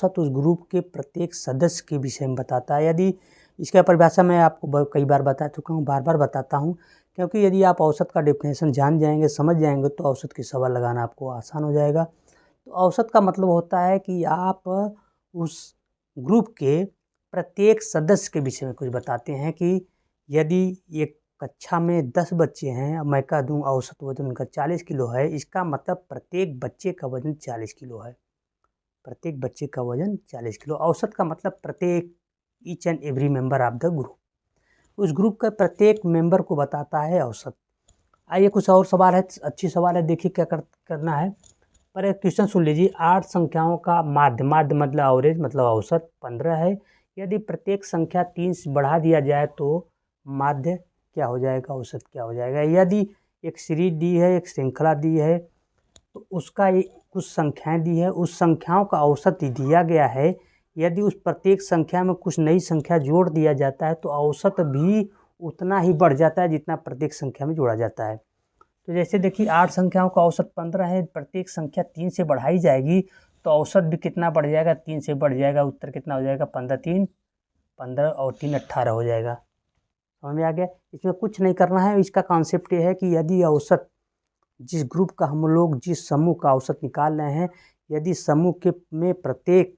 औसत उस ग्रुप के प्रत्येक सदस्य के विषय में बताता है। यदि इसका परिभाषा मैं आपको कई बार बता चुका हूँ, बार बार बताता हूँ, क्योंकि यदि आप औसत का डेफिनेशन जान जाएंगे, समझ जाएंगे, तो औसत की सवाल लगाना आपको आसान हो जाएगा। तो औसत का मतलब होता है कि आप उस ग्रुप के प्रत्येक सदस्य के विषय में कुछ बताते हैं कि यदि एक कक्षा में 10 बच्चे हैं, अब मैं कह दूँ औसत वजन उनका 40 किलो है, इसका मतलब प्रत्येक बच्चे का वजन 40 किलो है। प्रत्येक बच्चे का वजन 40 किलो। औसत का मतलब प्रत्येक each and every member of the group, उस ग्रुप का प्रत्येक मेंबर को बताता है औसत। आइए कुछ और सवाल है, अच्छी सवाल है, देखिए क्या करना है। पर एक क्वेश्चन सुन लीजिए। 8 संख्याओं का माध्य मतलब एवरेज मतलब औसत 15 है। यदि प्रत्येक संख्या 3 से बढ़ा दिया जाए तो माध्य क्या हो जाएगा, औसत क्या हो जाएगा। यदि एक सीरीज दी है, एक श्रृंखला दी है, तो उसका कुछ संख्याएं दी है, उस संख्याओं का औसत दिया गया है। यदि उस प्रत्येक संख्या में कुछ नई संख्या जोड़ दिया जाता है तो औसत भी उतना ही बढ़ जाता है जितना प्रत्येक संख्या में जोड़ा जाता है। तो जैसे देखिए 8 संख्याओं का औसत 15 है, प्रत्येक संख्या 3 से बढ़ाई जाएगी तो औसत भी कितना बढ़ जाएगा, 3 से बढ़ जाएगा। उत्तर कितना हो जाएगा, 15 3 15 और 3 18 हो जाएगा। समझ में आ गया। इसमें कुछ नहीं करना है। इसका कॉन्सेप्ट ये है कि यदि औसत, जिस ग्रुप का हम लोग जिस समूह का औसत निकाल रहे हैं, यदि समूह के में प्रत्येक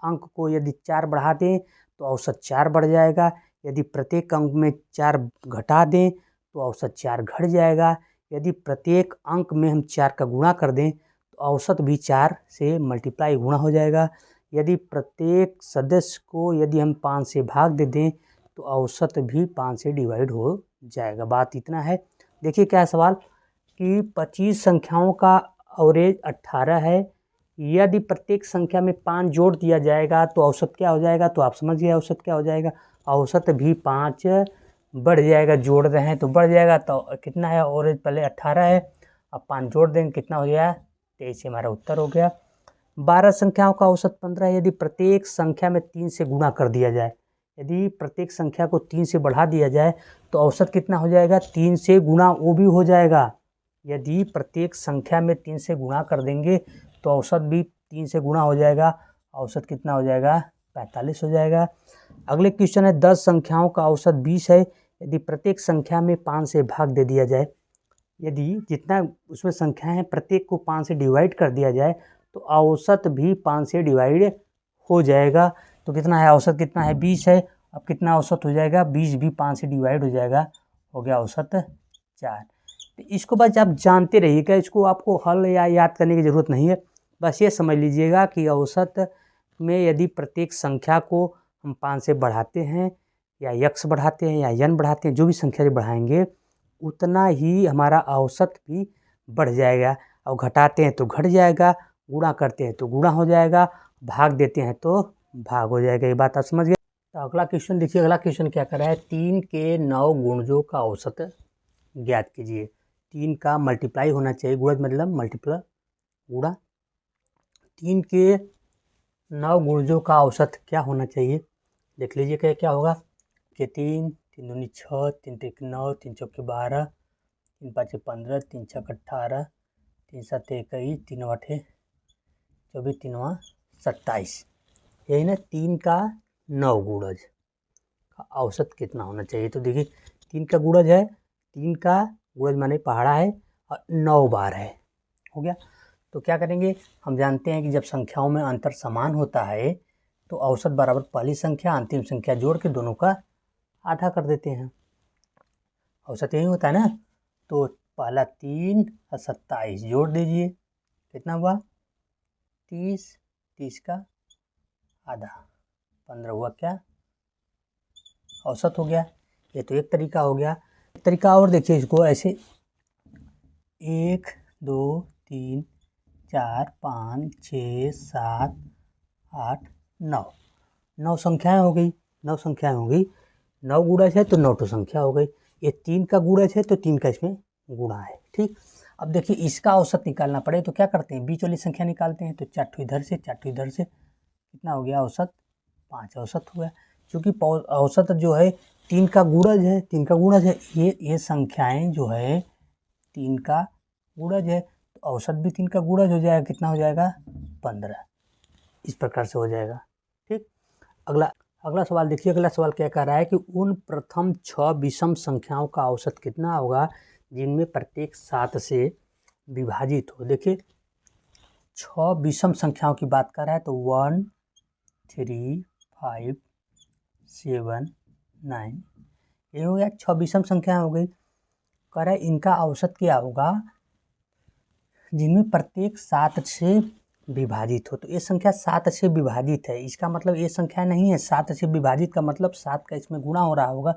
अंक को यदि 4 बढ़ा दें तो औसत 4 बढ़ जाएगा। यदि प्रत्येक अंक में 4 घटा दें तो औसत 4 घट जाएगा। यदि प्रत्येक अंक में हम 4 का गुणा कर दें तो औसत भी 4 से मल्टीप्लाई गुणा हो जाएगा। यदि प्रत्येक सदस्य को यदि हम 5 से भाग दे दें तो औसत भी 5 से डिवाइड हो जाएगा। बात इतना है। देखिए क्या सवाल कि 25 संख्याओं का एवरेज 18 है। यदि प्रत्येक संख्या में 5 जोड़ दिया जाएगा तो औसत क्या हो जाएगा। तो आप समझ गए औसत क्या हो जाएगा। औसत भी 5 बढ़ जाएगा, जोड़ रहे हैं तो बढ़ जाएगा। तो कितना है एवरेज, पहले 18 है, अब 5 जोड़ देंगे कितना हो गया, 23 हमारा उत्तर हो गया। 12 संख्याओं का औसत 15 है। यदि प्रत्येक संख्या में 3 से गुणा कर दिया जाए, यदि प्रत्येक संख्या को 3 से बढ़ा दिया जाए तो औसत कितना हो जाएगा, 3 से गुणा वो भी हो जाएगा। यदि प्रत्येक संख्या में 3 से गुणा कर देंगे तो औसत भी 3 से गुणा हो जाएगा। औसत कितना हो जाएगा, 45 हो जाएगा। अगले क्वेश्चन है 10 संख्याओं का औसत 20 है। यदि प्रत्येक संख्या में 5 से भाग दे दिया जाए, यदि जितना उसमें संख्या है प्रत्येक को 5 से डिवाइड कर दिया जाए तो औसत भी 5 से डिवाइड हो जाएगा। तो कितना है, औसत कितना है, 20 है। अब कितना औसत हो जाएगा, 20 भी 5 से डिवाइड हो जाएगा, हो गया औसत 4। तो इसको बस आप जानते रहिएगा, इसको आपको हल या याद करने की ज़रूरत नहीं है। बस ये समझ लीजिएगा कि औसत में यदि प्रत्येक संख्या को हम 5 से बढ़ाते हैं या यक्स बढ़ाते हैं या यन बढ़ाते हैं, जो भी संख्या से बढ़ाएंगे उतना ही हमारा औसत भी बढ़ जाएगा। और घटाते हैं तो घट जाएगा, गुणा करते हैं तो गुणा हो जाएगा, भाग देते हैं तो भाग हो जाएगा। ये बात आप समझ गए। तो अगला क्वेश्चन देखिए। अगला क्वेश्चन क्या कर रहा है, 3 के 9 गुणजों का औसत ज्ञात कीजिए। 3 का मल्टीप्लाई होना चाहिए, गुणज मतलब मल्टीप्लाई गुणा। 3 के 9 गुणजों का औसत क्या होना चाहिए, देख लीजिए क्या क्या होगा कि 3 3 दूनी 6, 3 त्रिक 9, 3 चौके 12, 3 पाँच 15, 3 छक 18, 3 सात 21, 3 आठ 24, 3 27। यही ना 3 का 9 गुणज का औसत कितना होना चाहिए। तो देखिए 3 का गुणज है, 3 का गुणज माने पहाड़ा है और 9 बार है, हो गया। तो क्या करेंगे, हम जानते हैं कि जब संख्याओं में अंतर समान होता है तो औसत बराबर पहली संख्या अंतिम संख्या जोड़ के दोनों का आधा कर देते हैं। औसत यही होता है ना। तो पहला 3 और 27 जोड़ दीजिए, कितना हुआ 30, 30 का आधा 15 हुआ क्या, औसत हो गया। ये तो एक तरीका हो गया। एक तरीका और देखिए इसको ऐसे 1 2 3 4 5 6 7 8 9 9 संख्याएं हो गई। 9 संख्याएं हो गई, 9 गुणज है तो 9 तो संख्या हो गई। ये 3 का गुणज है तो 3 का इसमें गुणा है, ठीक। अब देखिए इसका औसत निकालना पड़े तो क्या करते हैं, बीच वाली संख्या निकालते हैं। तो 4 ठो इधर से 4 ठो इधर से, कितना हो गया औसत, 5 औसत हो गया। क्योंकि औसत जो है 3 का गुणज है, 3 का गुणज है। ये संख्याएं जो है 3 का गुणज है तो औसत भी 3 का गुणज हो जाएगा, कितना हो जाएगा 15। इस प्रकार से हो जाएगा। ठीक, अगला सवाल देखिए। अगला सवाल क्या कह रहा है कि उन प्रथम 6 विषम संख्याओं का औसत कितना होगा जिनमें प्रत्येक 7 से विभाजित हो। देखिए 6 विषम संख्याओं की बात कर रहा है तो 1, 3, 5, 7, 9 ये हो गया 6 विषम संख्या हो गई। कह रहा है इनका औसत क्या होगा जिनमें प्रत्येक 7 से विभाजित हो। तो ये संख्या 7 से विभाजित है, इसका मतलब ये संख्या नहीं है। 7 से विभाजित का मतलब 7 का इसमें गुणा हो रहा होगा।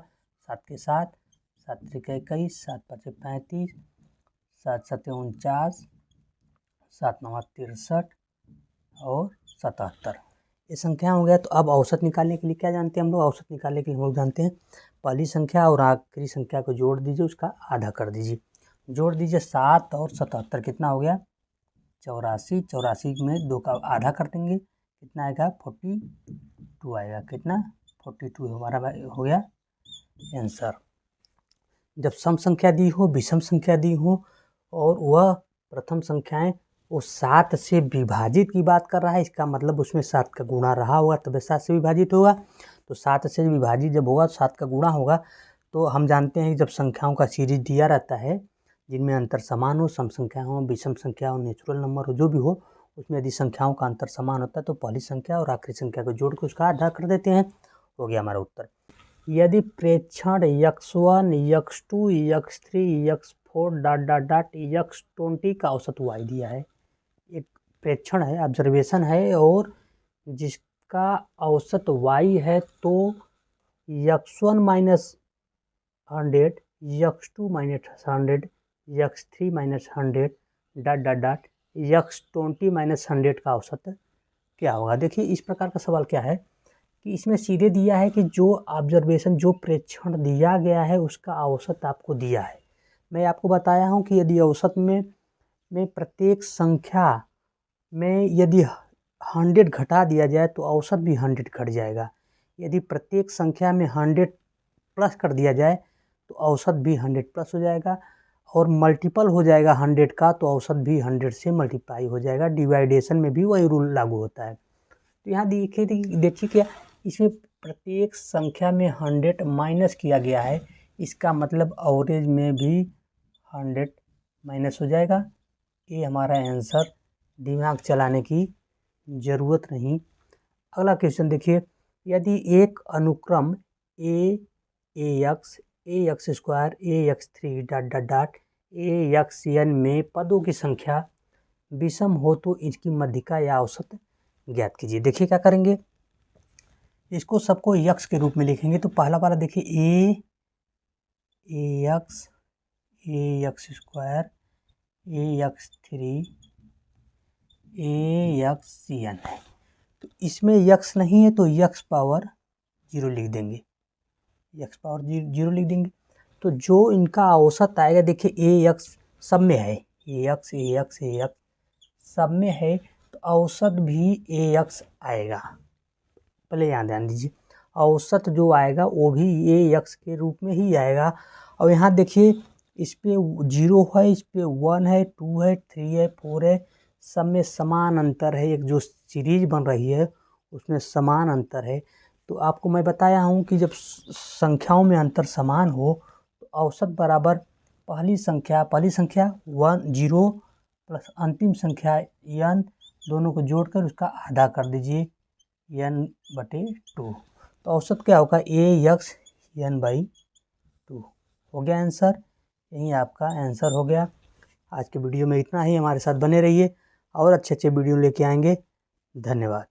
7 के 7, 7 त्रिक 21, 7 5 35, 7 7 49, 7 9 63 और 77 ये संख्या हो गया। तो अब औसत निकालने के लिए क्या जानते हैं हम लोग? औसत निकालने के लिए हम लोग जानते हैं पहली संख्या और आखिरी संख्या को जोड़ दीजिए, उसका आधा कर दीजिए। जोड़ दीजिए 7 और 77 कितना हो गया? 84। 84 में 2 का आधा कर देंगे, कितना आएगा? 42 आएगा। कितना? 42 हमारा हो गया आंसर। जब सम संख्या दी हो, विषम संख्या दी हो और वह प्रथम संख्याएं वो 7 से विभाजित की बात कर रहा है, इसका मतलब उसमें 7 का गुणा रहा होगा तब 7 से विभाजित होगा। तो 7 से विभाजित जब होगा 7 का गुणा होगा। तो हम जानते हैं कि जब संख्याओं का सीरीज दिया रहता है जिनमें अंतर समान हो, सम संख्या हो, विषम संख्या हो, नेचुरल नंबर हो, जो भी हो, उसमें यदि संख्याओं का अंतर समान होता है तो पहली संख्या और आखिरी संख्या को जोड़ के उसका आधा कर देते हैं। हो गया हमारा उत्तर। यदि प्रेक्षण x1, x2, x3, x4 ... x20 का औसत y दिया है, एक प्रेक्षण है, ऑब्जर्वेशन है और जिसका औसत y है, तो x1 - 100, x2 - 100, x3 - 100 ... x20 - 100 का औसत क्या होगा। देखिए इस प्रकार का सवाल क्या है कि इसमें सीधे दिया है कि जो ऑब्जर्वेशन, जो प्रेक्षण दिया गया है उसका औसत आपको दिया है। मैं आपको बताया हूँ कि यदि औसत में प्रत्येक संख्या में यदि 100 घटा दिया जाए तो औसत भी 100 घट जाएगा। यदि प्रत्येक संख्या में 100 प्लस कर दिया जाए तो औसत भी 100 प्लस हो जाएगा और मल्टीपल हो जाएगा 100 का तो औसत भी 100 से मल्टीप्लाई हो जाएगा। डिवाइडेशन में भी वही रूल लागू होता है। तो यहाँ देखिए क्या इसमें प्रत्येक संख्या में 100 माइनस किया गया है, इसका मतलब एवरेज में भी 100 माइनस हो जाएगा। ये हमारा आंसर, दिमाग चलाने की ज़रूरत नहीं। अगला क्वेश्चन देखिए। यदि एक अनुक्रम ax, ax² ax3 ... axn में पदों की संख्या विषम हो तो इसकी मध्यिका या औसत ज्ञात कीजिए। देखिए क्या करेंगे, इसको सबको यक्स के रूप में लिखेंगे। तो पहला वाला देखिए ax, ax² ax3 axn है। तो इसमें यक्स नहीं है तो यक्स पावर 0 लिख देंगे, यक्स पावर 0 लिख देंगे। तो जो इनका औसत आएगा, देखिए ax सब में है, ax ax ax सब में है तो औसत भी ax आएगा। पहले यहाँ ध्यान दीजिए, औसत जो आएगा वो भी ax के रूप में ही आएगा। और यहाँ देखिए इस पे 0 है, इस पे 1 है, 2 है, 3 है, 4 है, सब में समान अंतर है। एक जो सीरीज बन रही है उसमें समान अंतर है। तो आपको मैं बताया हूँ कि जब संख्याओं में अंतर समान हो तो औसत बराबर पहली संख्या 1 0 प्लस अंतिम संख्या n, दोनों को जोड़कर उसका आधा कर दीजिए n/2। तो औसत क्या होगा? ax n/2 हो गया आंसर। यही आपका आंसर हो गया। आज के वीडियो में इतना ही। हमारे साथ बने रहिए और अच्छे वीडियो लेके आएंगे। धन्यवाद।